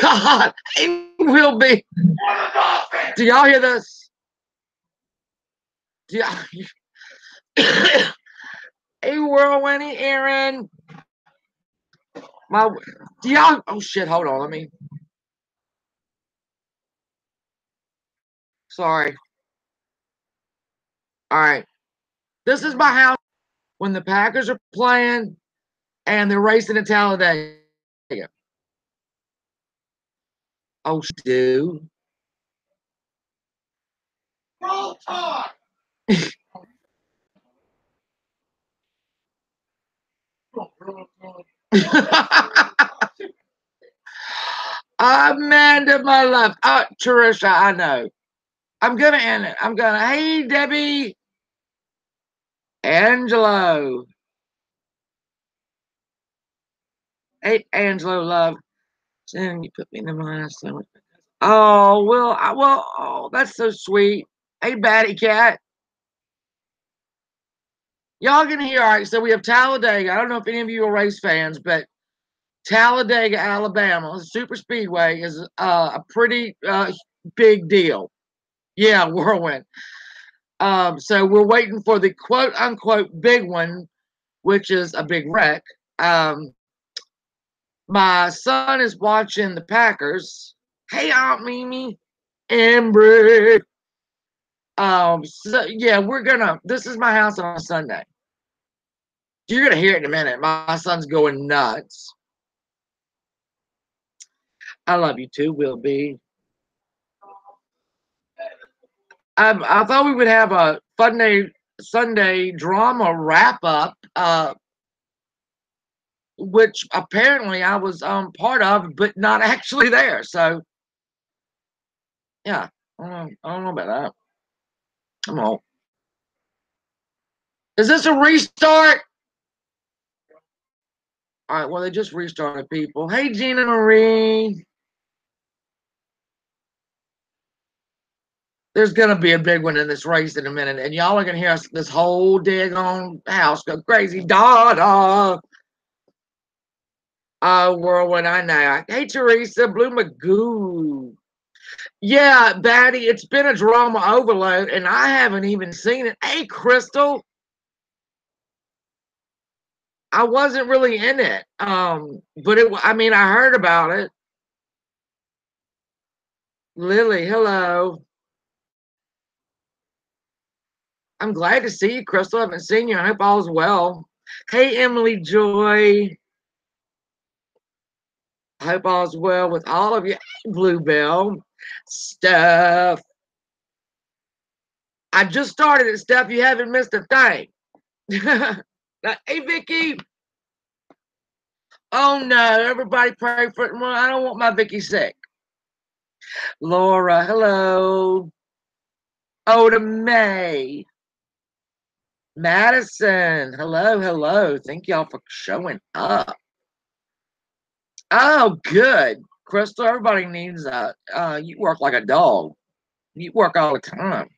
God, he will be. Do y'all hear this? Do y'all? Hey, whirlwindy Aaron. My, do y'all? Oh shit! Hold on, let me. Sorry. All right. This is my house when the Packers are playing and they're racing in Talladega. Oh, dude. Roll talk. Amanda, my love. Trisha, I know. I'm gonna end it. I'm gonna. Hey, Debbie, Angelo. Hey, Angelo, love. Then you put me in the mind. Oh well, oh, that's so sweet. Hey, Batty Cat. Y'all gonna hear? All right. So we have Talladega. I don't know if any of you are race fans, but Talladega, Alabama, super speedway is a pretty big deal. Yeah, whirlwind. So we're waiting for the quote unquote big one, which is a big wreck. My son is watching the Packers. Hey, Aunt Mimi, Amber. So yeah, this is my house on a Sunday. You're gonna hear it in a minute. My son's going nuts. I love you too, Will be. I thought we would have a Sunday drama wrap up, which apparently I was part of, but not actually there. So yeah, I don't know about that. Come on. Is this a restart? All right, well, they just restarted, people. Hey, Gina Marie. There's going to be a big one in this race in a minute, and y'all are going to hear us, this whole daggone house go crazy. Da-da. Whirlwind, I know. Hey, Teresa, Blue Magoo. Yeah, Batty, it's been a drama overload, and I haven't even seen it. Hey, Crystal. I wasn't really in it. But I mean, I heard about it. Lily, hello. I'm glad to see you, Crystal. I haven't seen you. I hope all's well. Hey, Emily Joy. I hope all's well with all of you. Hey, Bluebell. Steph. I just started it, Steph. You haven't missed a thing. Hey, Vicky. Oh, no. Everybody pray for it. Well, I don't want my Vicky sick. Laura, hello. Oda May. Madison, hello, hello. Thank y'all for showing up. Oh, good. Crystal, everybody needs you work like a dog. You work all the time.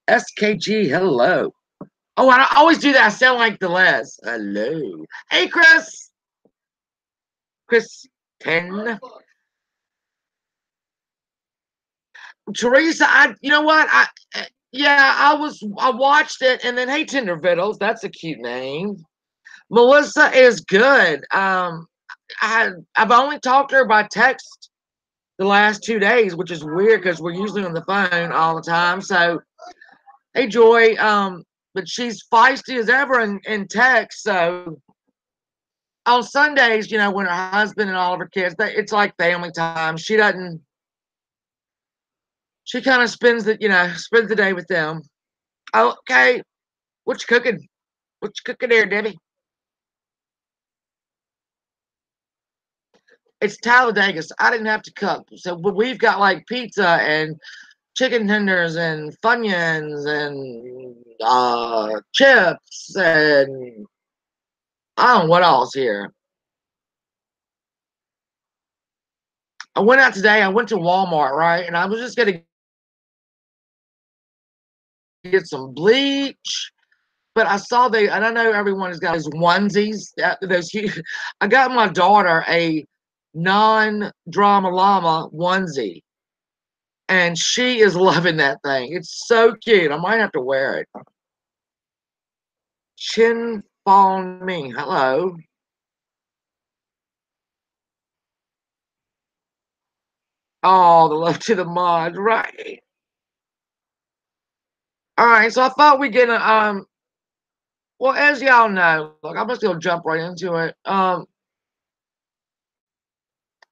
SKG, hello. Oh, I always do that. I sound like the Les. Hello. Hey, Chris. Chris 10. Teresa, you know what? Yeah, I watched it, and then hey, Tender Vittles, that's a cute name. Melissa is good. I've only talked to her by text the last 2 days, which is weird because we're usually on the phone all the time. So, hey, Joy, but she's feisty as ever in text. So on Sundays, when her husband and all of her kids, it's like family time. She doesn't. She kind of spends the day with them. Okay, what you cooking? What you cooking there, Debbie? It's Talladega. So I didn't have to cook. So we've got like pizza and chicken tenders and Funyuns and chips and I don't know what else here. I went out today. I went to Walmart, right? And I was just going to get some bleach. But I saw and I know everyone has got those onesies. Those huge. I got my daughter a non-drama llama onesie. And she is loving that thing. It's so cute. I might have to wear it. Chin Fong Ming, hello. Oh, the love to the mod, right? All right, so I thought we'd get a well, as y'all know, look, I'm just gonna jump right into it.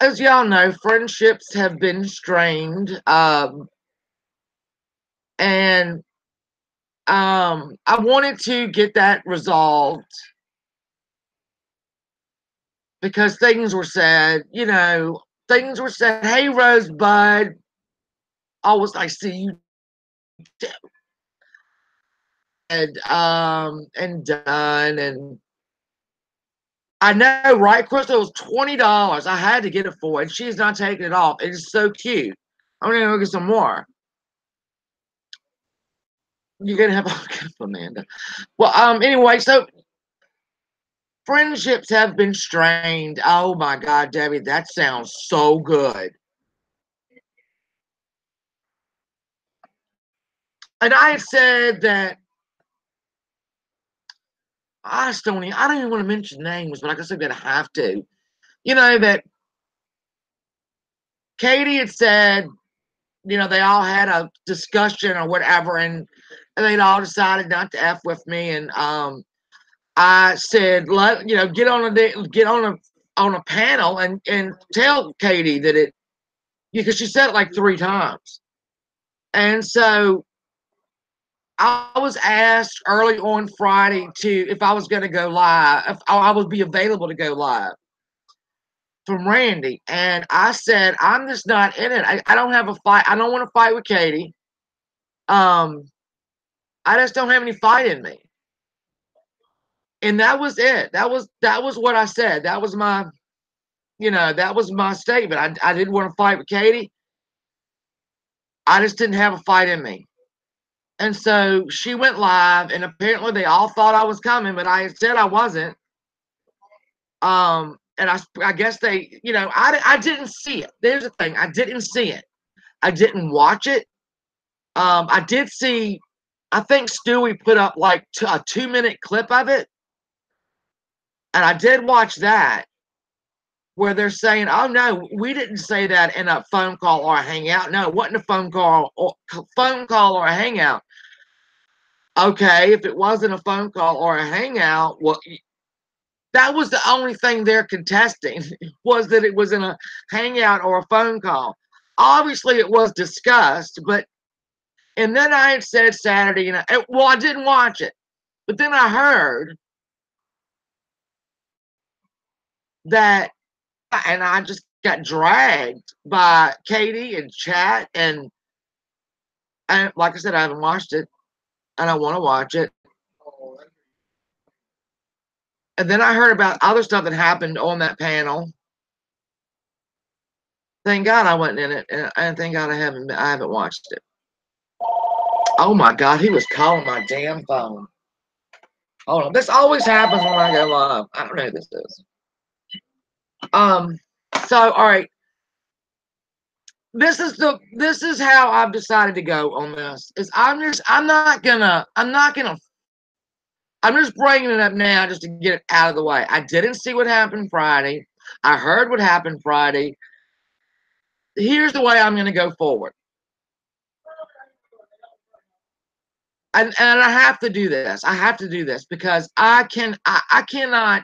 As y'all know, friendships have been strained, and I wanted to get that resolved because things were said, things were said. Hey, Rosebud, always I see you dead, and done, and I know, right? Crystal, it was $20. I had to get it for her, and she's not taking it off. It is so cute. I'm gonna go get some more. You're gonna have okay, Amanda. Well, anyway, so friendships have been strained. Oh my God, Debbie, that sounds so good. And I had said that I don't even want to mention names, but like I said, that I have to. That Katie had said, they all had a discussion or whatever, and they'd all decided not to F with me. And I said, get on a panel and tell Katie that it, because she said it like 3 times. And so I was asked early on Friday if I was going to go live, if I would be available to go live from Randy. And I said, I'm just not in it. I don't have a fight. I don't want to fight with Katie. Um, I just don't have any fight in me. And that was it. That was what I said. That was my statement. I didn't want to fight with Katie. I just didn't have a fight in me. And so she went live, and apparently they all thought I was coming, but I said I wasn't. And I guess they, I didn't see it. There's the thing. I didn't see it. I didn't watch it. I did see, I think Stewie put up like a 2-minute clip of it. And I did watch that where they're saying, oh no, we didn't say that in a phone call or a hangout. No, it wasn't a phone call or a hangout. Okay, if it wasn't a phone call or a hangout, well, that was the only thing they're contesting was that it was in a hangout or a phone call. Obviously, it was discussed, and then I had said Saturday, well, I didn't watch it, but then I heard that, and I just got dragged by Katie and chat, and like I said, I haven't watched it, and I want to watch it. And then I heard about other stuff that happened on that panel. Thank God I wasn't in it, and thank God I haven't watched it. Oh my God, he was calling my damn phone. Hold on, this always happens when I go live. I don't know who this is. So all right, this is how I've decided to go on this. I'm just bringing it up now just to get it out of the way. I didn't see what happened Friday. I heard what happened Friday. Here's the way I'm going to go forward. And I have to do this. I have to do this because I cannot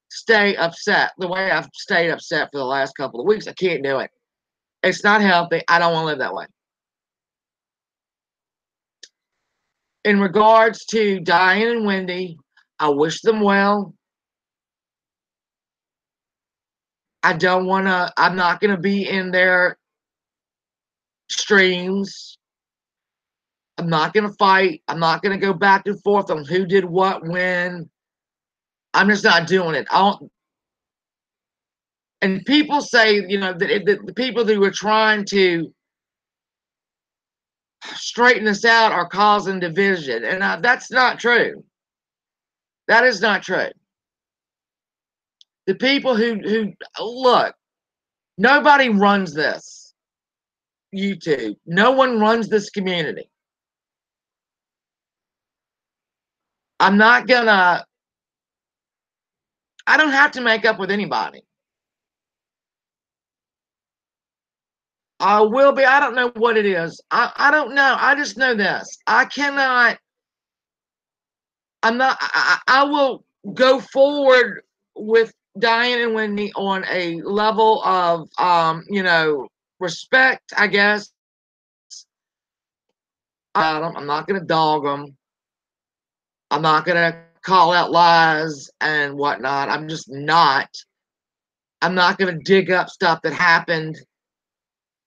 stay upset the way I've stayed upset for the last couple of weeks. I can't do it. It's not healthy. I don't want to live that way. In regards to Diane and Wendy, I wish them well. I'm not going to be in their streams. I'm not going to fight. I'm not going to go back and forth on who did what when. I'm just not doing it. And people say, that the people who are trying to straighten this out are causing division. And that's not true. That is not true. The people who look, Nobody runs this YouTube. No one runs this community. I'm not gonna, I don't have to make up with anybody. I will be. I don't know what it is. I don't know. I just know this. I cannot, I'm not, I will go forward with Diane and Wendy on a level of, respect, I guess. I'm not going to dog them. I'm not going to call out lies and whatnot. I'm just not. I'm not going to dig up stuff that happened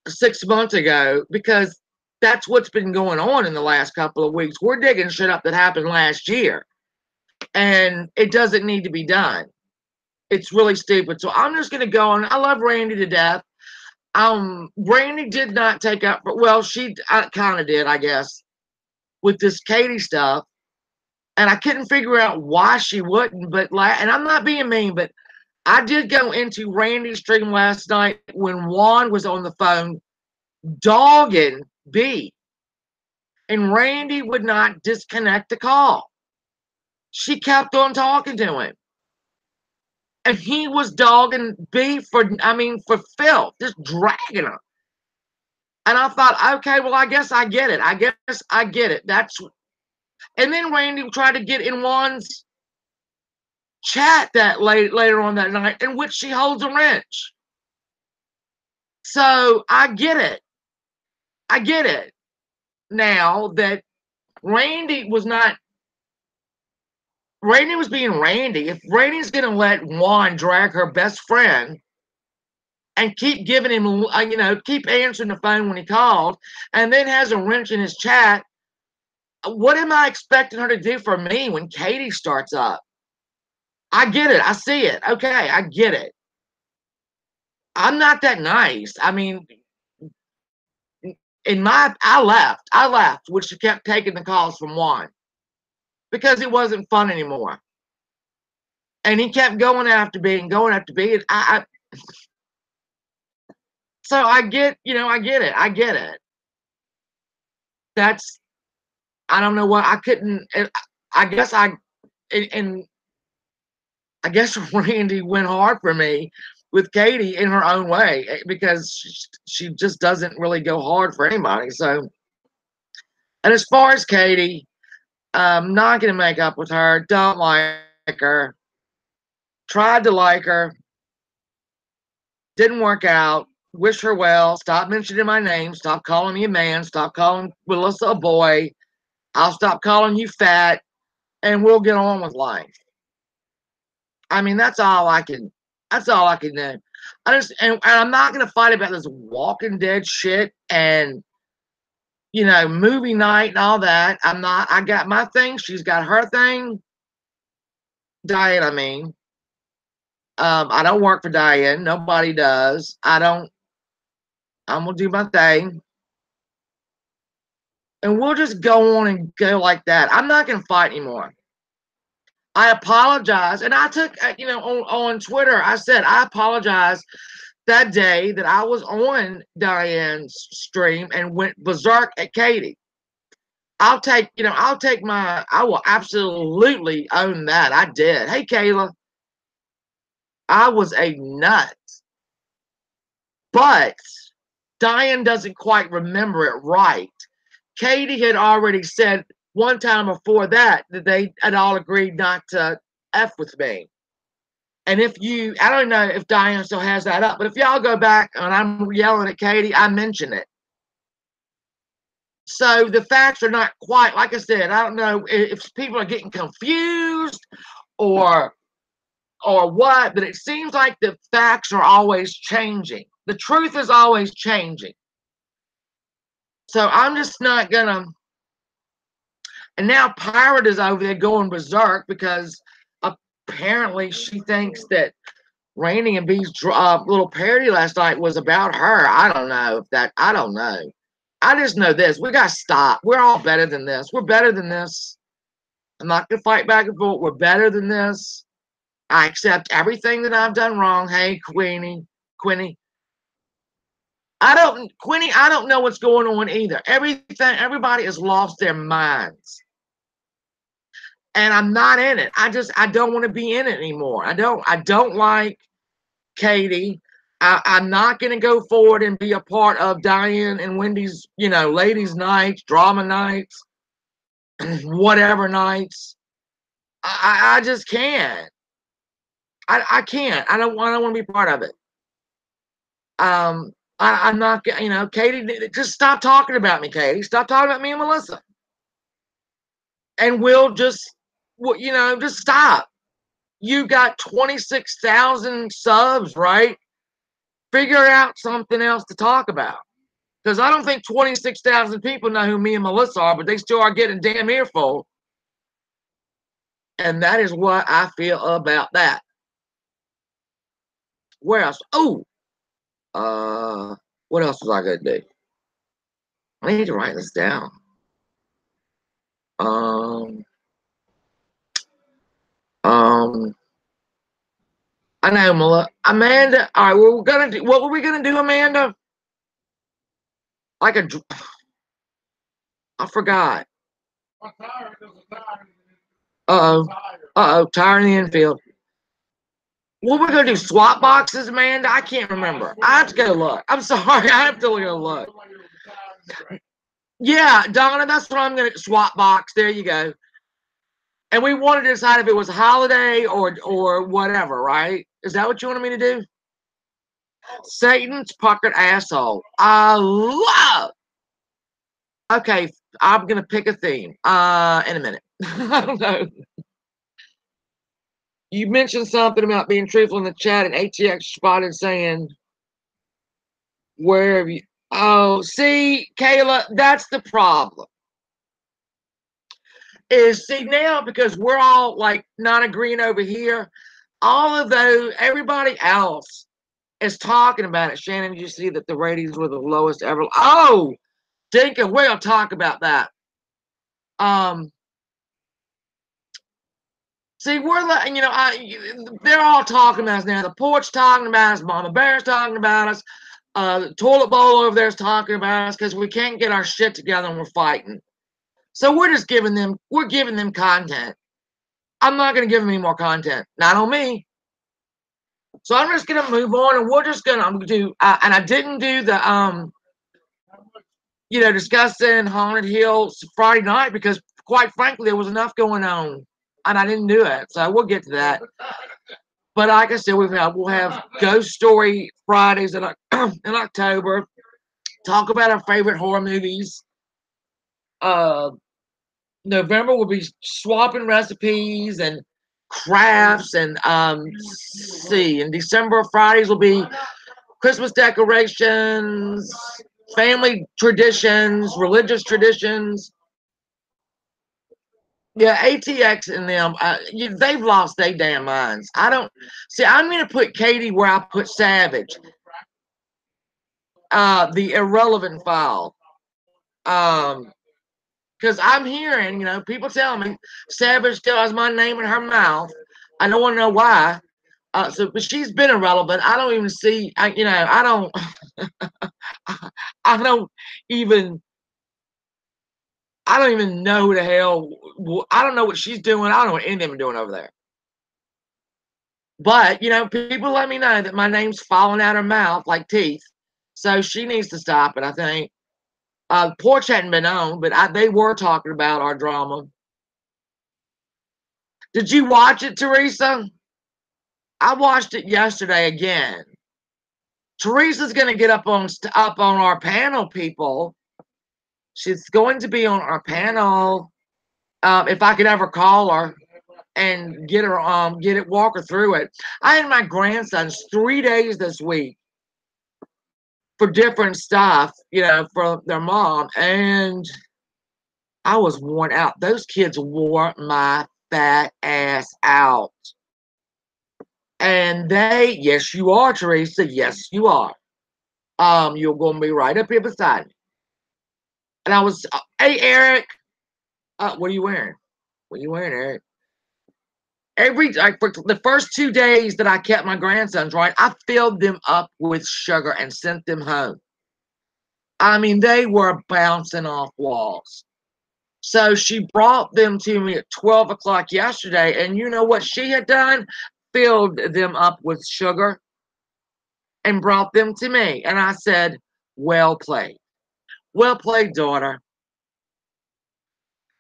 6 months ago because that's what's been going on in the last couple of weeks. We're digging shit up that happened last year, and it doesn't need to be done. It's really stupid. So I'm just going to go on. I love Randy to death. Randy did not take up, well, she kind of did, I guess, with this Katie stuff. And I couldn't figure out why she wouldn't, but and I'm not being mean, but I did go into Randy's stream last night when Juan was on the phone dogging B, and Randy would not disconnect the call. She kept on talking to him, and he was dogging B for filth, just dragging her. And I thought, okay, well, I guess I get it. I guess I get it. And then Randy tried to get in Juan's chat that later on that night, in which she holds a wrench. So I get it. I get it now that Randy was being Randy. If Randy's going to let Juan drag her best friend and keep giving him, keep answering the phone when he called, and then has a wrench in his chat, what am I expecting her to do for me when Katie starts up? I get it. I see it. Okay, I get it. I'm not that nice. I mean, I left, which she kept taking the calls from Juan because it wasn't fun anymore. And he kept going after me and going after me. And so I get it. I get it. I don't know what I couldn't, I guess and I guess Randy went hard for me with Katie in her own way because she just doesn't really go hard for anybody. So, and as far as Katie, I'm not going to make up with her. Don't like her. Tried to like her. Didn't work out. Wish her well. Stop mentioning my name. Stop calling me a man. Stop calling Melissa a boy. I'll stop calling you fat, and we'll get on with life. I mean, that's all I can do. And I'm not gonna fight about this Walking Dead shit and movie night and all that. I got my thing, she's got her thing. Diane, I don't work for Diane. Nobody does. I'm gonna do my thing. And we'll just go on and go like that. I'm not gonna fight anymore. I apologize. And I took, on Twitter, I said, I apologize that day that I was on Diane's stream and went berserk at Katie. I will absolutely own that. I did. Hey, Kayla, I was a nut. But Diane doesn't quite remember it right. Katie had already said one time before that they had all agreed not to F with me. And I don't know if Diane still has that up, but if y'all go back and I'm yelling at Katie, I mention it. So the facts are not quite, like I said, I don't know if people are getting confused or what, but it seems like the facts are always changing. The truth is always changing. So I'm just not gonna. And now Pirate is over there going berserk because apparently she thinks that Rainy and B's little parody last night was about her. I don't know. I just know this. We got to stop. We're all better than this. We're better than this. I'm not going to fight back and forth. We're better than this. I accept everything that I've done wrong. Hey, Queenie. Quinny, I don't know what's going on either. Everybody has lost their minds. And I'm not in it. I don't want to be in it anymore. I don't like Katie. I'm not going to go forward and be a part of Diane and Wendy's, ladies' nights, drama nights, whatever nights. I just can't. I can't. I don't want to be part of it. I'm not, Katie, just stop talking about me, Katie. Stop talking about me and Melissa. And we'll just stop. You got 26,000 subs, right? Figure out something else to talk about. Because I don't think 26,000 people know who me and Melissa are, but they still are getting damn earful. And that is what I feel about that. Where else? Oh, what else was I going to do? I need to write this down. I know, Amanda. All right, what were we gonna do, Amanda? Like I forgot. Tire in the infield. What we're gonna do? Swap boxes, Amanda? I can't remember. I have to go look. I'm sorry. I have to go look. Yeah, Donna, that's what I'm gonna swap box. There you go. And we wanted to decide if it was a holiday or whatever, right? Is that what you wanted me to do? Satan's puckered asshole. I love. Okay, I'm gonna pick a theme. In a minute. I don't know. You mentioned something about being truthful in the chat, and ATX spotted saying, "Where have you?" Oh, see, Kayla, that's the problem. See now because we're all like not agreeing over here. All of those, everybody else is talking about it. Shannon, did you see that the ratings were the lowest ever? Oh, Dinka, we'll talk about that. See, we're letting they're all talking about us now. The porch talking about us, Mama Bear's talking about us, the toilet bowl over there's talking about us because we can't get our shit together and we're fighting. So we're giving them content. I'm not gonna give them any more content, not on me. So I'm just gonna move on, and I'm gonna do. And I didn't do the discussing Haunted Hills Friday night because, quite frankly, there was enough going on, and I didn't do it. So we'll get to that. But like I said, we'll have Ghost Story Fridays in October. Talk about our favorite horror movies. November we'll be swapping recipes and crafts, and see. In December, Fridays will be Christmas decorations, family traditions, religious traditions. Yeah, ATX and them, they've lost their damn minds. I don't see. I'm going to put Katie where I put Savage. The irrelevant file. Because I'm hearing, people telling me Savage still has my name in her mouth. I don't want to know why. But she's been irrelevant. I don't even see. I don't. I don't even. I don't even know who the hell. I don't know what she's doing. I don't know what any of them are doing over there. But people let me know that my name's falling out her mouth like teeth. So she needs to stop it. I think. Porch hadn't been on, but they were talking about our drama. Did you watch it, Teresa? I watched it yesterday again. Teresa's going to get up on our panel, people. She's going to be on our panel. If I could ever call her and walk her through it. I had my grandsons 3 days this week for different stuff, for their mom, and I was worn out. Those kids wore my fat ass out. And yes, you are, Teresa. Yes, you are. You're going to be right up here beside me. And I was, hey, Eric, what are you wearing? What are you wearing, Eric? For the first 2 days that I kept my grandsons, right, I filled them up with sugar and sent them home. I mean, they were bouncing off walls. So she brought them to me at 12 o'clock yesterday. And you know what she had done? Filled them up with sugar and brought them to me. And I said, well played. Well played, daughter.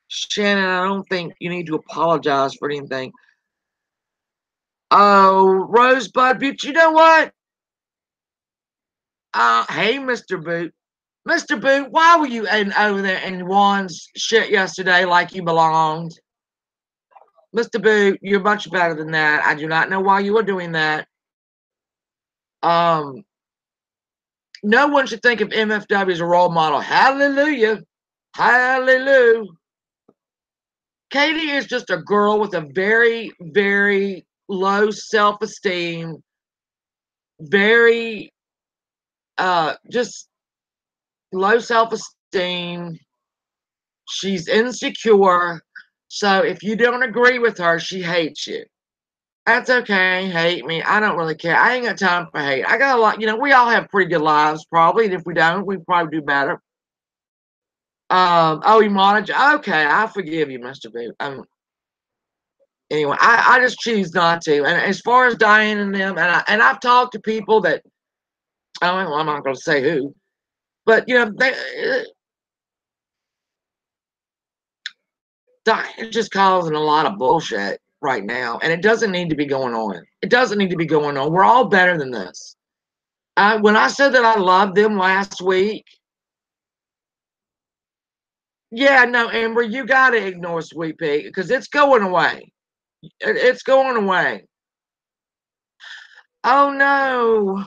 Shannon, I don't think you need to apologize for anything. Oh, Rosebud, but you know what? Hey, Mr. Boot. Mr. Boot, why were you over there in Juan's shit yesterday like you belonged? Mr. Boot, you're much better than that. I do not know why you were doing that. Um, no one should think of MFW as a role model. Hallelujah. Hallelujah. Katie is just a girl with a very, very low self-esteem, very just low self-esteem. She's insecure. So if you don't agree with her, she hates you. That's okay. Hate me. I don't really care. I ain't got time for hate. I got a lot, we all have pretty good lives, probably. And if we don't, we probably do better. Oh, you wanted okay, I forgive you, Mr. B. Anyway, I just choose not to. And as far as Diane and them, I've talked to people that I'm not gonna say who, but Diane's just causing a lot of bullshit right now, and it doesn't need to be going on. It doesn't need to be going on. We're all better than this. When I said that I loved them last week, yeah, no, Amber, you got to ignore Sweet Pea because it's going away. It's going away. Oh no,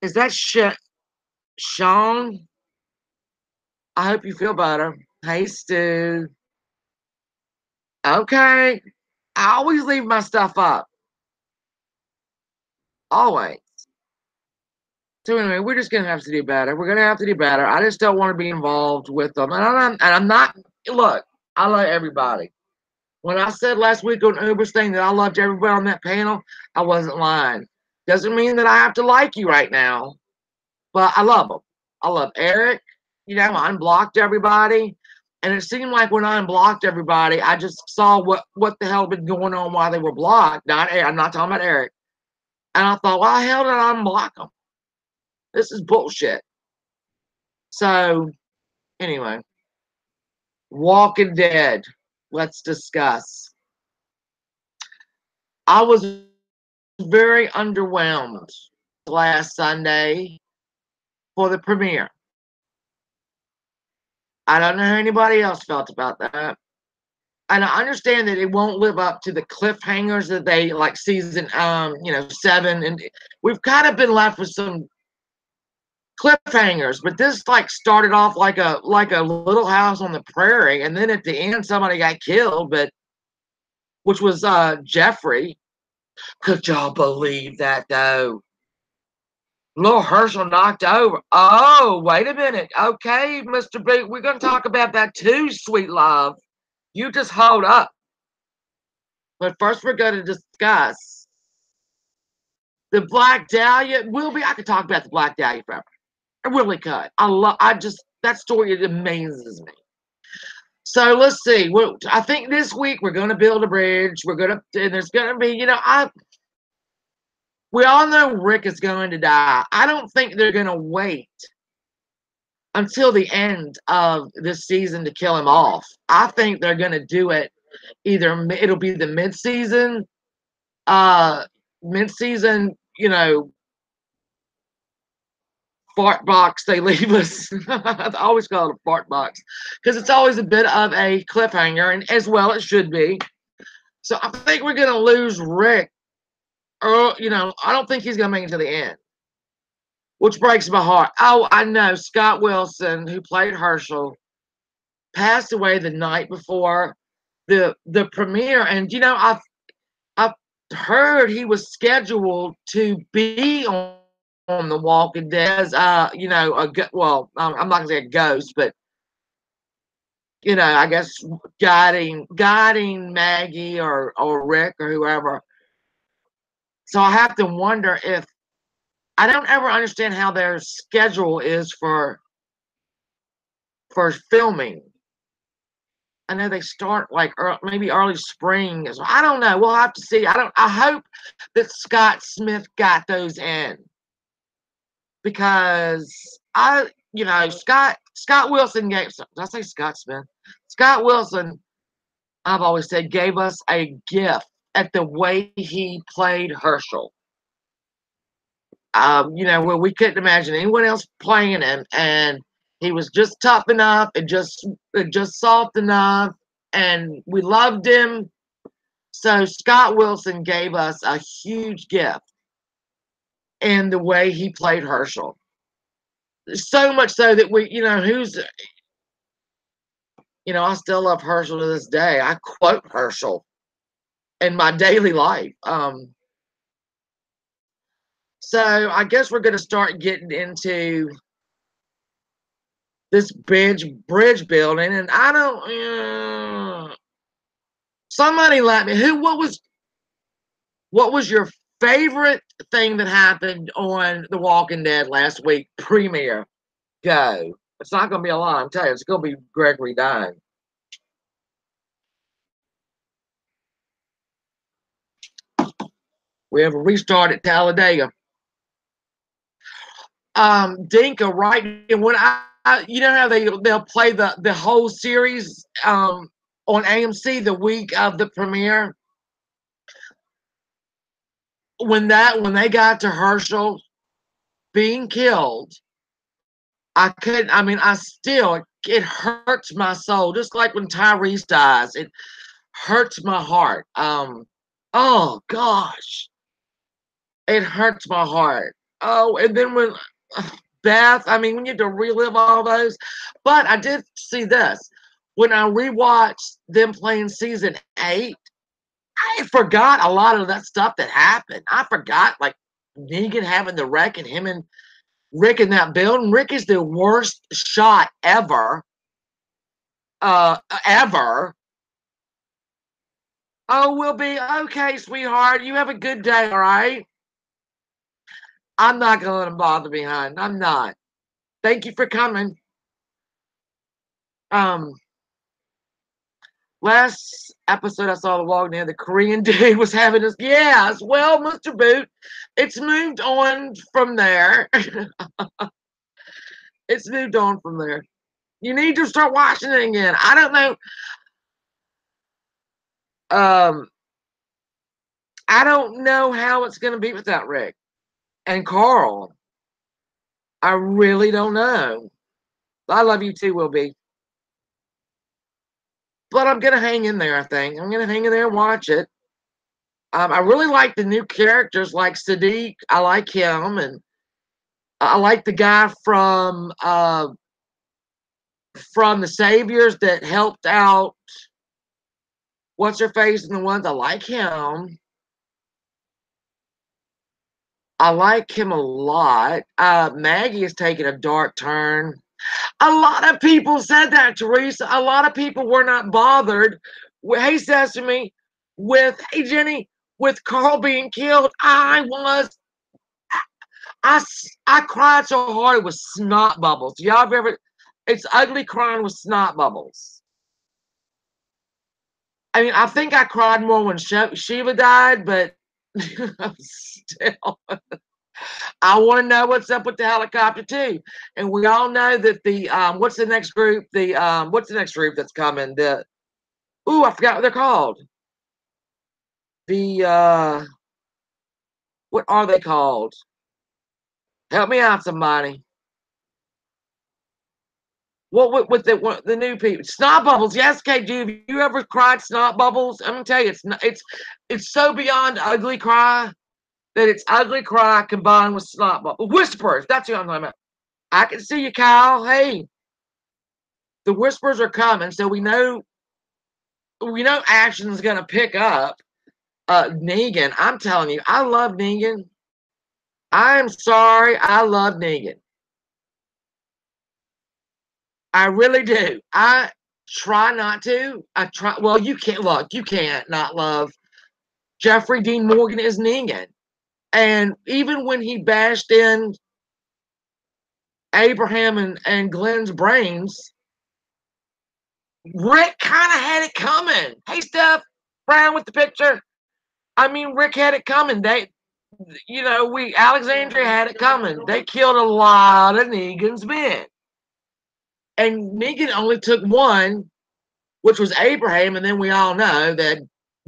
is that Sean? I hope you feel better. Hey, Stu. Okay, I always leave my stuff up. Always. So anyway, we're just gonna have to do better. We're gonna have to do better. I just don't want to be involved with them, and I'm not. Look, I love everybody. When I said last week on Uber's thing that I loved everybody on that panel, I wasn't lying. Doesn't mean that I have to like you right now, but I love them. I love Eric. I unblocked everybody, and it seemed like when I unblocked everybody, I just saw what the hell been going on while they were blocked. I'm not talking about Eric. And I thought, why the hell did I unblock them? This is bullshit. So anyway, Walking Dead. Let's discuss. I was very underwhelmed last Sunday for the premiere. I don't know how anybody else felt about that. And I understand that it won't live up to the cliffhangers that they like season 7, and we've kind of been left with some cliffhangers, but this like started off like a Little House on the Prairie, and then at the end somebody got killed, but which was Jeffrey. Could y'all believe that though? Little Herschel knocked over. Oh, wait a minute. Okay, Mr. B, we're going to talk about that too, sweet love. You just hold up. But first, we're going to discuss the Black Dahlia. I could talk about the Black Dahlia forever. I really could. That story, it amazes me. So let's see. I think this week we're going to build a bridge. And there's going to be, we all know Rick is going to die. I don't think they're going to wait until the end of this season to kill him off. I think they're going to do it it'll be the mid-season, fart box they leave us. I always call it a fart box because it's always a bit of a cliffhanger, and as well it should be. So I think we're going to lose Rick. I don't think he's going to make it to the end, which breaks my heart. Oh, I know. Scott Wilson, who played Herschel, passed away the night before the premiere, and I've heard he was scheduled to be on The Walking Dead as I'm not gonna say a ghost, but I guess guiding Maggie or Rick or whoever. So I have to wonder if I don't ever understand how their schedule is for filming. I know they start like maybe early spring. So I don't know. We'll have to see. I hope that Scott Smith got those in because Scott Wilson gave. Did I say Scott Smith? Scott Wilson. I've always said gave us a gift at the way he played Herschel. Where we couldn't imagine anyone else playing him, and he was just tough enough and just soft enough, and we loved him. So Scott Wilson gave us a huge gift in the way he played Herschel. So much so that I still love Herschel to this day. I quote Herschel in my daily life. So I guess we're going to start getting into this bridge building, and I don't. Somebody let me. What was your favorite thing that happened on The Walking Dead last week premiere? Go. It's not going to be a lot. I'm telling you, it's going to be Gregory dying. We have a restart at Talladega. Dinka, right? And when you know how they'll play the whole series on AMC the week of the premiere. When they got to Herschel being killed, I couldn't. I mean, it hurts my soul. Just like when Tyrese dies, it hurts my heart. Oh gosh, it hurts my heart. Oh, and then when Beth, I mean, we need to relive all those. But I did see this when I rewatched them playing season 8. I forgot a lot of that stuff that happened. I forgot like Negan having the wreck and him and Rick in that building. Rick is the worst shot ever. Ever. Oh, we'll be okay, sweetheart. You have a good day, all right? I'm not gonna let him bother me, hon. I'm not. Thank you for coming. Um, Last episode I saw the Walking Dead, the Korean dude was having this. Yes, well, Mr. Boot, it's moved on from there. It's moved on from there. You need to start watching it again. I don't know. Um, I don't know how it's going to be without Rick and Carl. I really don't know. I love you too, Will be. But I'm going to hang in there, I think. I'm going to hang in there and watch it. I really like the new characters like Sadiq. I like him. And I like the guy from the Saviors that helped out what's her face and the ones. I like him. I like him a lot. Maggie is taking a dark turn. A lot of people said that, Teresa. A lot of people were not bothered. Hey, Sesame, hey, Jenny, with Carl being killed. I cried so hard with snot bubbles. Y'all have ever? It's ugly crying with snot bubbles. I mean, I think I cried more when Shiva died, but still. I want to know what's up with the helicopter too. And we all know that the what's the next group? What's the next group that's coming? I forgot what they're called. The what are they called? Help me out, somebody. What with the new people? Snot bubbles. Yes, KG. Have you ever cried snot bubbles? I'm gonna tell you, it's so beyond ugly cry that it's ugly cry combined with snot bubbles. Whispers. That's what I'm talking about. I can see you, Kyle. Hey, the whispers are coming, so we know action's gonna pick up. Negan, I'm telling you, I love Negan. I'm sorry, I love Negan. I really do. I try not to. I try. Well, you can't look. You can't not love Jeffrey Dean Morgan as Negan. And even when he bashed in Abraham and Glenn's brains, Rick kind of had it coming. Hey, Steph Brown with the picture. I mean, Rick had it coming. Alexandria had it coming. They killed a lot of Negan's men. And Negan only took one, which was Abraham, and then we all know that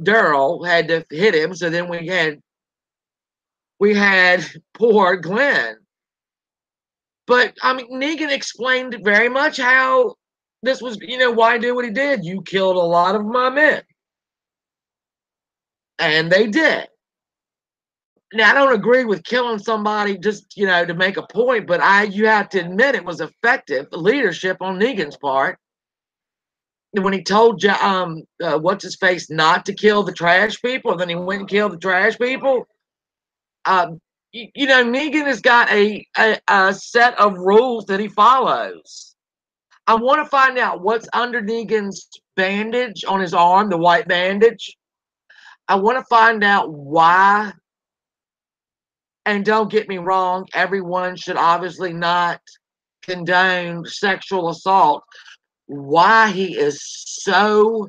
Daryl had to hit him. So then we had poor Glenn. But I mean, Negan explained very much how this was, why he did what he did. You killed a lot of my men. And they did. Now, I don't agree with killing somebody just, to make a point, but you have to admit it was effective leadership on Negan's part. When he told what's his face not to kill the trash people, and then he went and killed the trash people. Negan has got a set of rules that he follows. I want to find out what's under Negan's bandage on his arm, the white bandage. I want to find out why. And don't get me wrong, everyone should obviously not condone sexual assault. Why he is so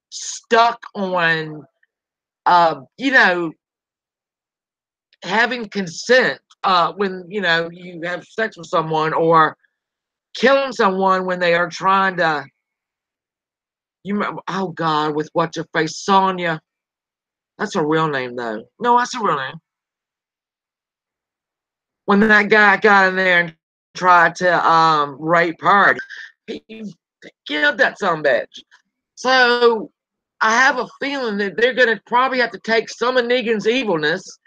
stuck on, having consent when, you have sex with someone, or killing someone when they are trying to, oh God, with what's her face, Sonya. That's a real name, though. No, that's a real name. When that guy got in there and tried to rape her, he killed that sumbitch. So I have a feeling that they're going to probably have to take some of Negan's evilness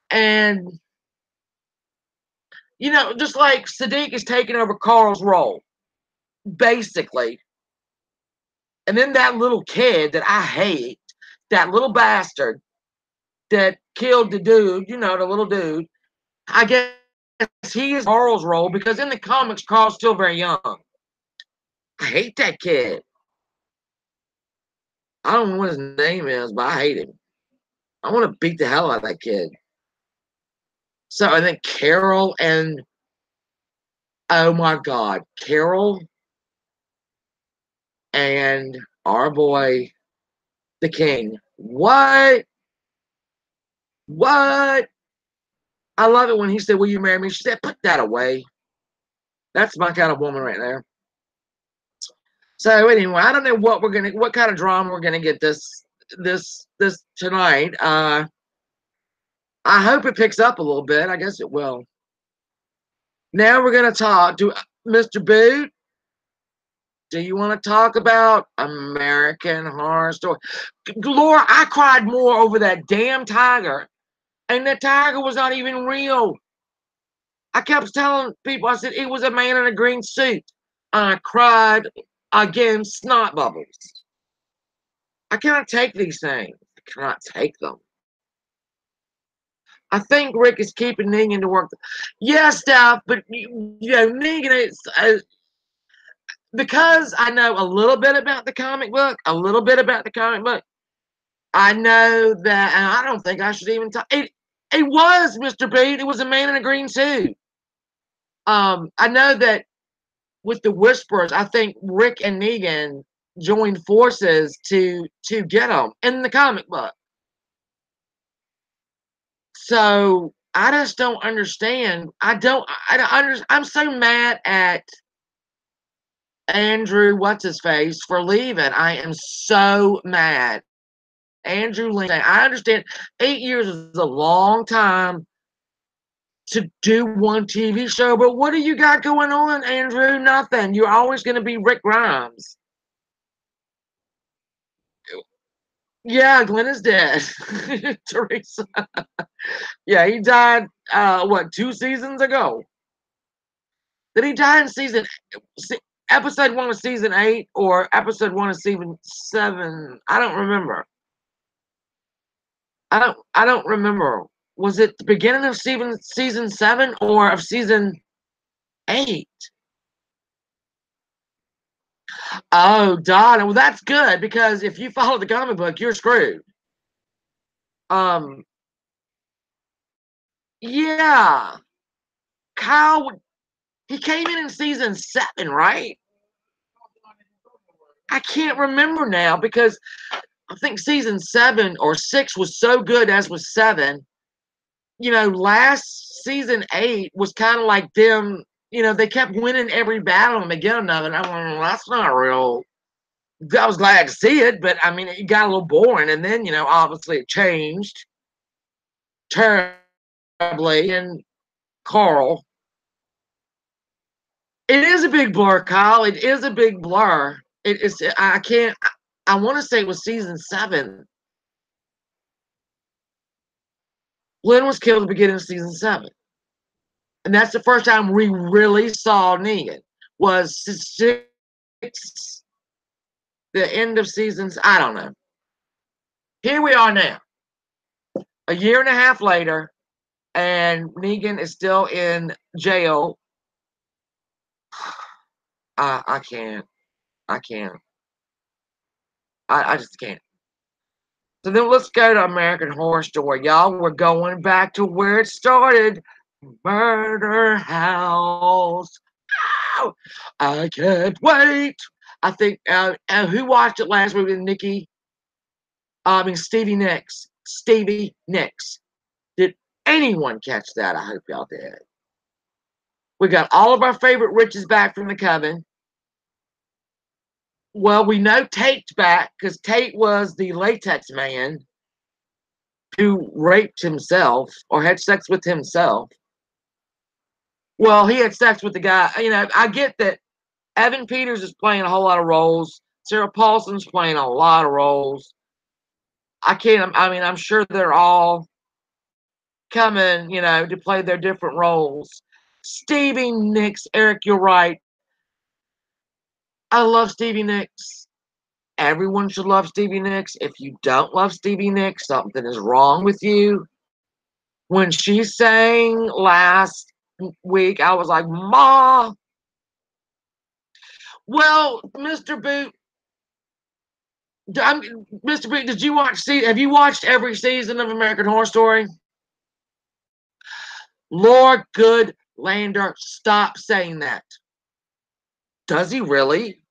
and, just like Sadiq is taking over Carl's role, basically. And then that little kid that I hate, that little bastard that killed the dude, the little dude, I guess he is Carl's role, because in the comics, Carl's still very young. I hate that kid. I don't know what his name is, but I hate him. I want to beat the hell out of that kid. So I think Carol and, oh my God, Carol and our boy, the King. What? What? I love it when he said, "Will you marry me?" She said, "Put that away." That's my kind of woman right there. So anyway, I don't know what kind of drama we're gonna get this tonight. I hope it picks up a little bit. I guess it will. Now we're gonna talk to Mr. Boot. Do you want to talk about American Horror Story? Laura, I cried more over that damn tiger, and the tiger was not even real. I kept telling people, I said, it was a man in a green suit. I cried again, snot bubbles. I cannot take these things. I cannot take them. I think Rick is keeping Negan to work. Yes, Steph, but Negan is because I know a little bit about the comic book. I know that, and I don't think I should even talk. It was Mr. Beat. It was a man in a green suit. I know that with the Whisperers, I think Rick and Negan joined forces to get him in the comic book. So I just don't understand. I'm so mad at Andrew, what's his face, for leaving. I am so mad. Andrew Lincoln. I understand 8 years is a long time to do one TV show, but what do you got going on, Andrew? Nothing. You're always going to be Rick Grimes. Yeah, Glenn is dead. Teresa. Yeah, he died, 2 seasons ago? Did he die in episode 1 of season 8 or episode 1 of season 7? I don't remember. I don't remember. Was it the beginning of season 7 or of season 8? Oh, Donna. Well, that's good, because if you follow the comic book, you're screwed. Um, Yeah. Kyle, he came in season 7, right? I can't remember now because I think season 7 or 6 was so good, as was 7. Last season 8 was kind of like them. They kept winning every battle and beginning of it. I'm like, well, that's not real. I was glad to see it, but I mean, it got a little boring. And then, obviously it changed terribly. And Carl, it is a big blur, Kyle. It is a big blur. It is. I can't. I want to say it was season 7. Glenn was killed at the beginning of season 7. And that's the first time we really saw Negan. Was 6, the end of seasons. I don't know. Here we are now, a year and a half later, and Negan is still in jail. I can't. I can't. I just can't. So then let's go to American Horror Story, y'all. We're going back to where it started. Murder House. Ow! I can't wait. I think who watched it last week with Nikki? I mean Stevie Nicks. Stevie Nicks. Did anyone catch that? I hope y'all did. We got all of our favorite riches back from the coven. Well, we know Tate's back because Tate was the latex man who raped himself or had sex with himself. Well, he had sex with the guy. I get that Evan Peters is playing a whole lot of roles. Sarah Paulson's playing a lot of roles. I'm sure they're all coming, to play their different roles. Stevie Nicks, Eric, you're right. I love Stevie Nicks. Everyone should love Stevie Nicks. If you don't love Stevie Nicks, something is wrong with you. When she sang last week, I was like, Ma. Well, Mr. Boot, Mr. Boot, did you watch? Have you watched every season of American Horror Story? Lord Goodlander, stop saying that. Does he really?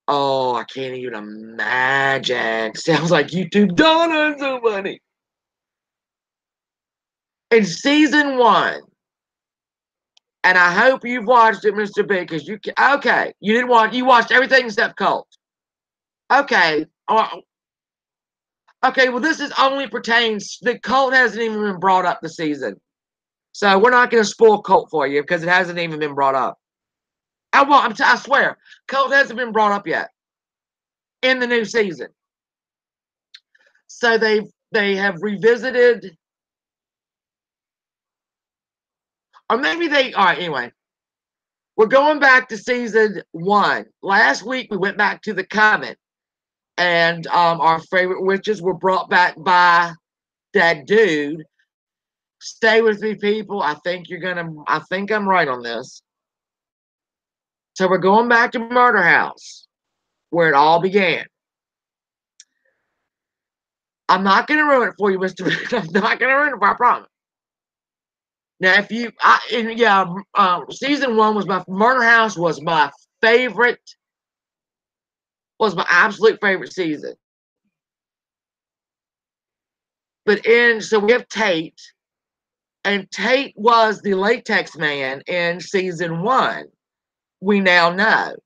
Oh, I can't even imagine. Sounds like YouTube don't earn some money. In season 1, and I hope you've watched it, Mr. B, because okay, you watched everything except Cult. Okay. Okay, well, this is only pertains, the Cult hasn't even been brought up this season. So we're not going to spoil Cult for you because it hasn't even been brought up. I swear, Cult hasn't been brought up yet in the new season. So they have revisited, or maybe all right, anyway. We're going back to season 1. Last week, we went back to the coven, and our favorite witches were brought back by that dude. Stay with me, people. I think I'm right on this. So we're going back to Murder House, where it all began. I'm not going to ruin it for you, Mr. I'm not going to ruin it, I promise. Now, season 1 was Murder House was my favorite, was my absolute favorite season. So we have Tate, and Tate was the latex man in season 1. We now know.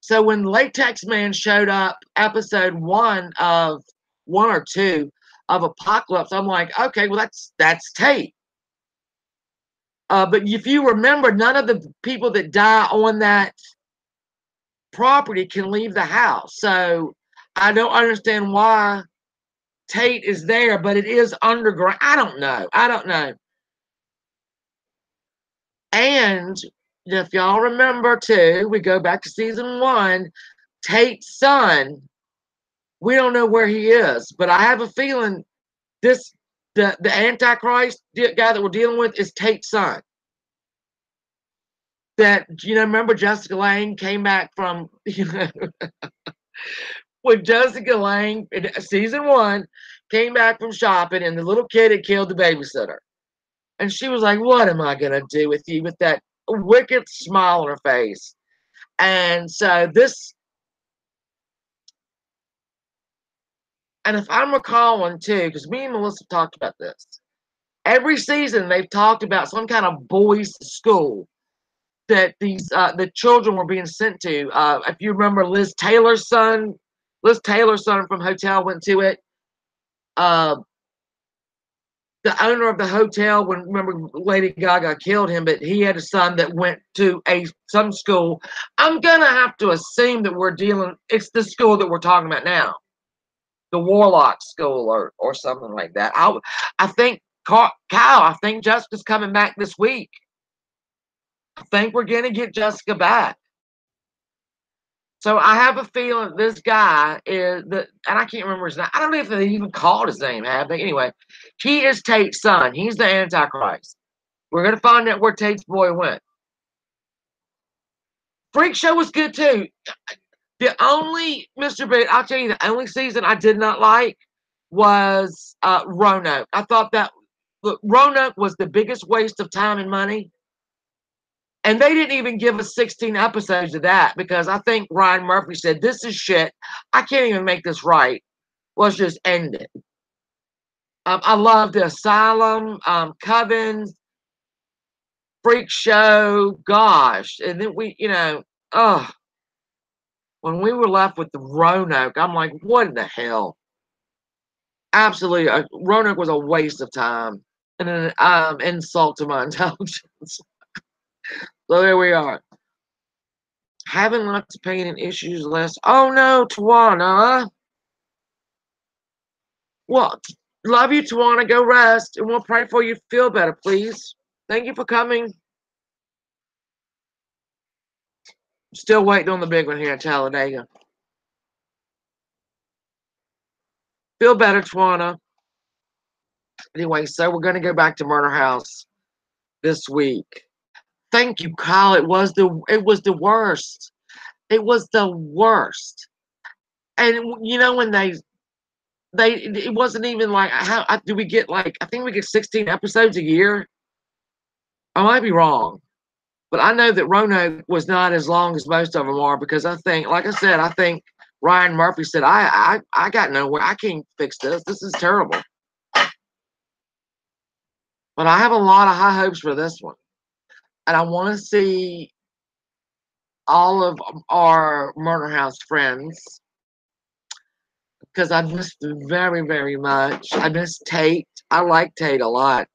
So when Latex Man showed up, episode 1 or 2 of Apocalypse, I'm like, okay, well that's Tate. But if you remember, none of the people that die on that property can leave the house. So I don't understand why Tate is there, but it is underground. I don't know. And if y'all remember too, we go back to season 1, Tate's son, we don't know where he is, but I have a feeling the Antichrist guy that we're dealing with is Tate's son. That, remember Jessica Lange came back from, with Jessica Lange in season 1, came back from shopping, and the little kid had killed the babysitter. And she was like, "What am I gonna do with you?" With that wicked smile on her face. And so this, and if I'm recalling too, because me and Melissa talked about this, every season they've talked about some kind of boys' school that the children were being sent to. If you remember, Liz Taylor's son from Hotel went to it. Uh, the owner of the hotel, when remember Lady Gaga killed him, but he had a son that went to some school. I'm gonna have to assume that it's the school that we're talking about now, the Warlock School or something like that. I think Kyle, I think Jessica's coming back this week. I think we're gonna get Jessica back. So I have a feeling this guy and I can't remember his name. I don't know if they even called his name, have they? Anyway, he is Tate's son. He's the Antichrist. We're gonna find out where Tate's boy went. Freak Show was good too. The only Mr. Big, I'll tell you, the only season I did not like was Roanoke. I thought that Roanoke was the biggest waste of time and money. And they didn't even give us 16 episodes of that because I think Ryan Murphy said, "This is shit. I can't even make this right. Let's just end it." I love the Asylum, Coven, Freak Show, gosh. And then oh, when we were left with the Roanoke, I'm like, what in the hell? Absolutely, Roanoke was a waste of time and an insult to my intelligence. So there we are. Having lots of pain and issues less. Oh no, Tawana. Well, love you, Tawana. Go rest, and we'll pray for you to feel better, please. Thank you for coming. Still waiting on the big one here in Talladega. Feel better, Tawana. Anyway, so we're going to go back to Murder House this week. Thank you, Kyle. It was the worst. It was the worst. And when it wasn't even like how do we get I think we get 16 episodes a year. I might be wrong, but I know that Roanoke was not as long as most of them are because I think, like I said, I think Ryan Murphy said, I got nowhere. I can't fix this. This is terrible. But I have a lot of high hopes for this one. And I want to see all of our Murder House friends because I missed them very, very much. I miss Tate. I like Tate a lot.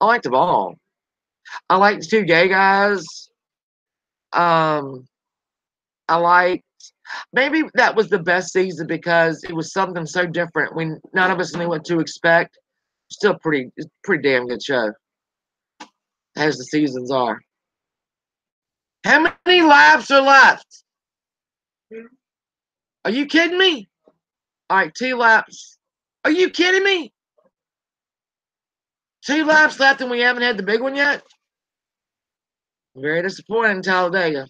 I liked them all. I liked the two gay guys. Um, I liked maybe that was the best season because it was something so different. When none of us knew what to expect. Still pretty damn good show as the seasons are. How many laps are left? Are you kidding me? All right, 2 laps. Are you kidding me? 2 laps left and we haven't had the big one yet? Very disappointing in Talladega.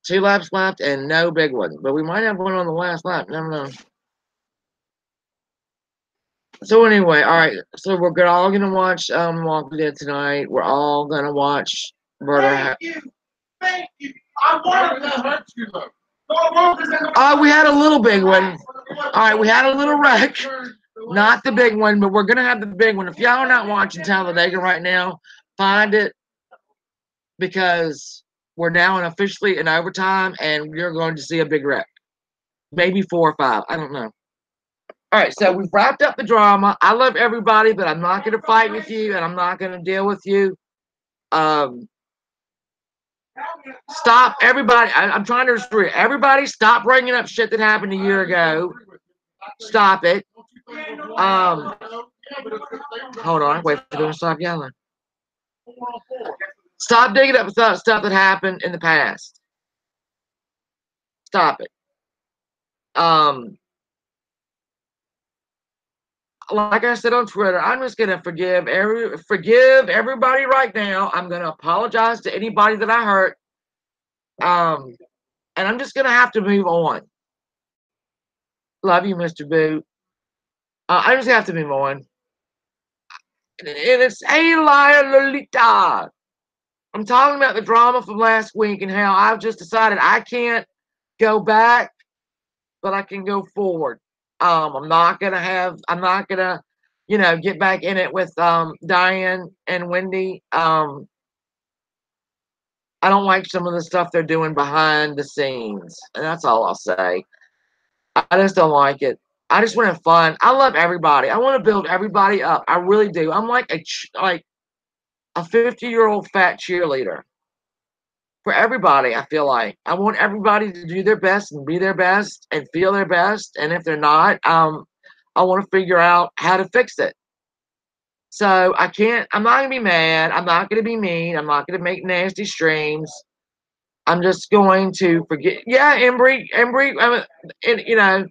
2 laps left and no big one. But we might have one on the last lap. Never know. So anyway, all right. So we're all gonna watch Walking Dead tonight. We're all gonna watch Murder House. Thank you. I wanted to hurt you though. We had a little big one. All right, we had a little wreck. Not the big one, but we're gonna have the big one. If y'all are not watching Talladega right now, find it because we're now officially in overtime, and you're going to see a big wreck. Maybe 4 or 5. I don't know. All right, so we've wrapped up the drama. I love everybody, but I'm not going to fight with you, and I'm not going to deal with you. Stop, everybody. I'm trying to restrict everybody. Stop bringing up shit that happened a year ago. Stop it. Hold on. Wait for them to stop yelling. Stop digging up stuff that happened in the past. Stop it. Like I said on Twitter, I'm just gonna forgive everybody right now. I'm gonna apologize to anybody that I hurt. And I'm just gonna have to move on. Love you, Mr. Boot. I just have to move on. And it's Hey Liar Lolita. I'm talking about the drama from last week and how I've just decided I can't go back, but I can go forward. I'm not gonna, get back in it with Diane and Wendy. I don't like some of the stuff they're doing behind the scenes, and that's all I'll say. I just don't like it. I just want to have fun. I love everybody. I want to build everybody up. I really do. I'm like a 50-year-old fat cheerleader for everybody. I feel like I want everybody to do their best and be their best and feel their best. And if they're not, I want to figure out how to fix it. So I can't. I'm not gonna be mad. I'm not gonna be mean. I'm not gonna make nasty streams. I'm just going to forget. Yeah, Embry. I mean,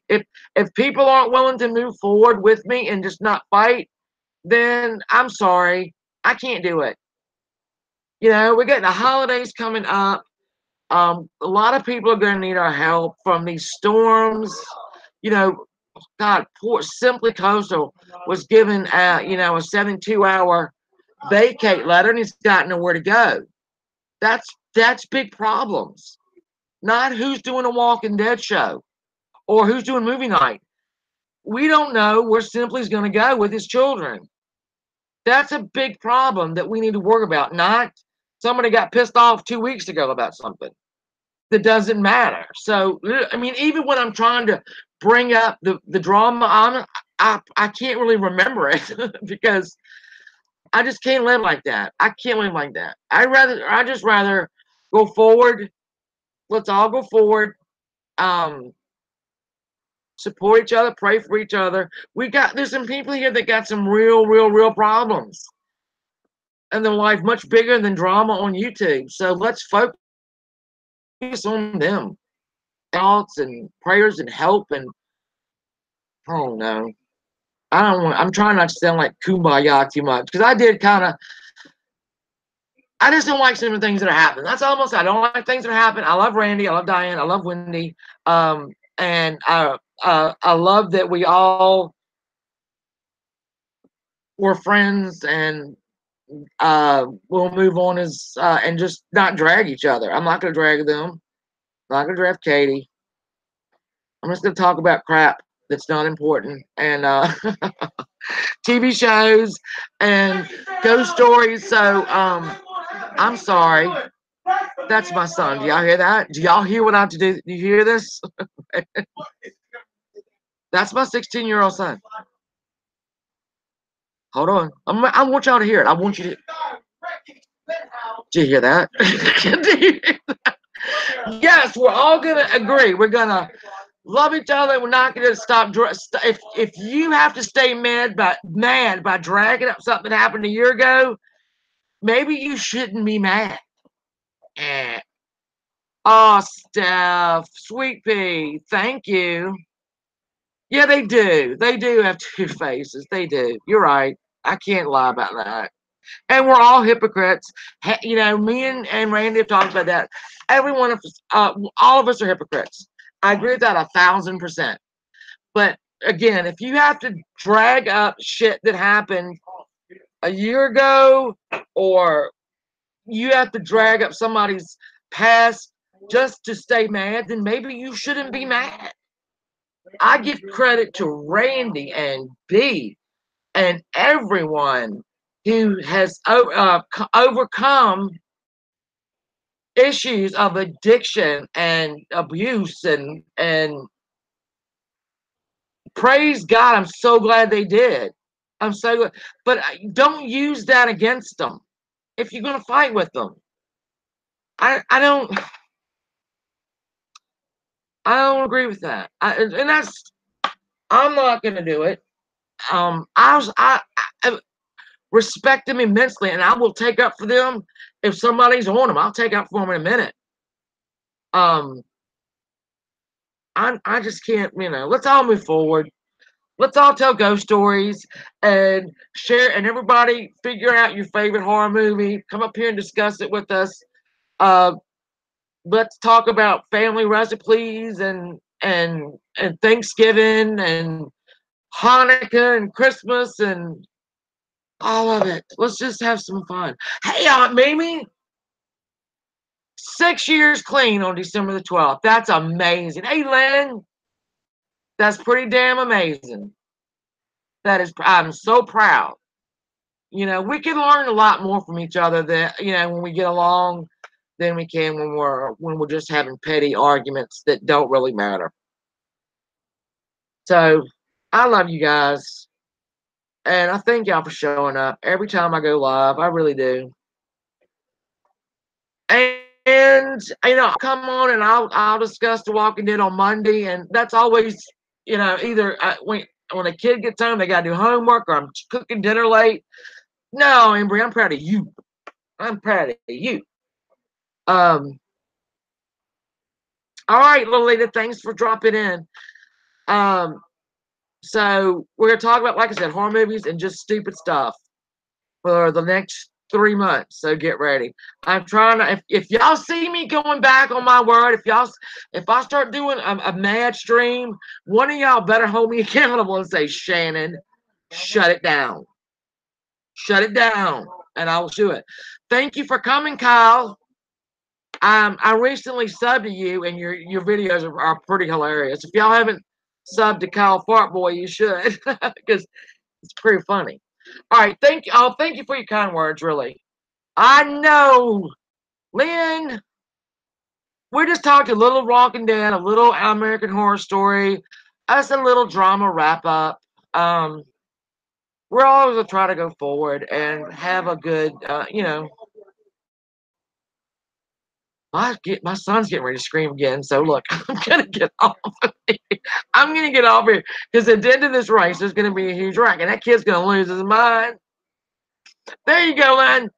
if people aren't willing to move forward with me and just not fight, then I'm sorry, I can't do it. We're getting the holidays coming up. A lot of people are going to need our help from these storms. You know, God, poor Simply Coastal was given a 72-hour vacate letter, and he's got nowhere to go. That's big problems. Not who's doing a Walking Dead show or who's doing movie night. We don't know where Simply's going to go with his children. That's a big problem that we need to worry about. Not somebody got pissed off 2 weeks ago about something that doesn't matter. So, I mean, even when I'm trying to bring up the drama, I can't really remember it because I just can't live like that. I can't live like that. I just rather go forward. Let's all go forward. Um, Support each other, pray for each other. There's some people here that got some real problems in their life, much bigger than drama on YouTube. So let's focus on them. Thoughts and prayers and help and I don't know. I'm trying not to sound like kumbaya too much because I did kind of. I just don't like some of the things that are happening. That's almost. I don't like things that are happening. I love Randy. I love Diane. I love Wendy. And I love that we all were friends and we'll move on as and just not drag each other. I'm not going to drag them. I'm not going to drag Katie. I'm just going to talk about crap that's not important and TV shows and ghost stories. So I'm sorry. That's my son. Do y'all hear that? Do y'all hear what I have to do? Do you hear this? That's my 16-year-old son. Hold on. I want y'all to hear it. I want you to. Do you hear that? Yes, we're all gonna agree. We're gonna love each other. We're not gonna stop. If you have to stay mad by dragging up something that happened a year ago, maybe you shouldn't be mad. Eh. Oh, Steph, sweet pea, thank you. Yeah, they do. They do have two faces. They do. You're right. I can't lie about that. And we're all hypocrites. Me and Randy have talked about that. Every one of us, all of us are hypocrites. I agree with that 1,000%. But again, if you have to drag up shit that happened a year ago, or you have to drag up somebody's past just to stay mad, then maybe you shouldn't be mad. I give credit to Randy and B and everyone who has overcome issues of addiction and abuse and praise God, I'm so glad they did. I'm so glad, but don't use that against them if you're gonna fight with them. I don't agree with that. And that's I'm not gonna do it. I respect them immensely, and I will take up for them if somebody's on them. I'll take up for them in a minute. Um, I just can't. Let's all move forward. Let's all tell ghost stories and share, and everybody figure out your favorite horror movie. Come up here and discuss it with us. Uh, let's talk about family recipes and and Thanksgiving and Hanukkah and Christmas and all of it. Let's just have some fun. Hey, Aunt Mimi, 6 years clean on December the 12th. That's amazing. Hey, Lynn, that's pretty damn amazing. That is, I'm so proud. You know, we can learn a lot more from each other than, you know, when we get along than we can when we're just having petty arguments that don't really matter. So I love you guys. And I thank y'all for showing up every time I go live. I really do. And you know, I'll come on and I'll discuss The Walking Dead on Monday, and that's always, you know, either when a kid gets home, they got to do homework, or I'm cooking dinner late. No, Embry, I'm proud of you. I'm proud of you. Um, all right, Lolita, thanks for dropping in. Um, so we're gonna talk about, like I said, horror movies and just stupid stuff for the next 3 months. So get ready. I'm trying to. If y'all see me going back on my word, if I start doing a mad stream, one of y'all better hold me accountable and say, Shannon, shut it down, shut it down, and I will do it. Thank you for coming, Kyle. I recently subbed to you, and your videos are pretty hilarious. If y'all haven't subbed to Kyle Fartboy, you should, because it's pretty funny. All right, thank you. Oh, thank you for your kind words. Really, I know, Lynn. We're just talking a little Walking Dead, a little American Horror Story, us a little drama wrap up. Um, we're always gonna try to go forward and have a good, you know. My son's getting ready to scream again. So look, I'm gonna get off. I'm gonna get off here because at the end of this race, there's gonna be a huge wreck, and that kid's gonna lose his mind. There you go, Len.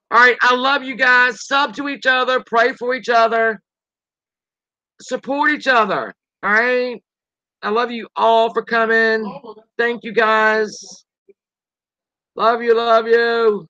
All right, I love you guys. Sub to each other, pray for each other, support each other. All right. I love you all for coming. Thank you guys. Love you, love you.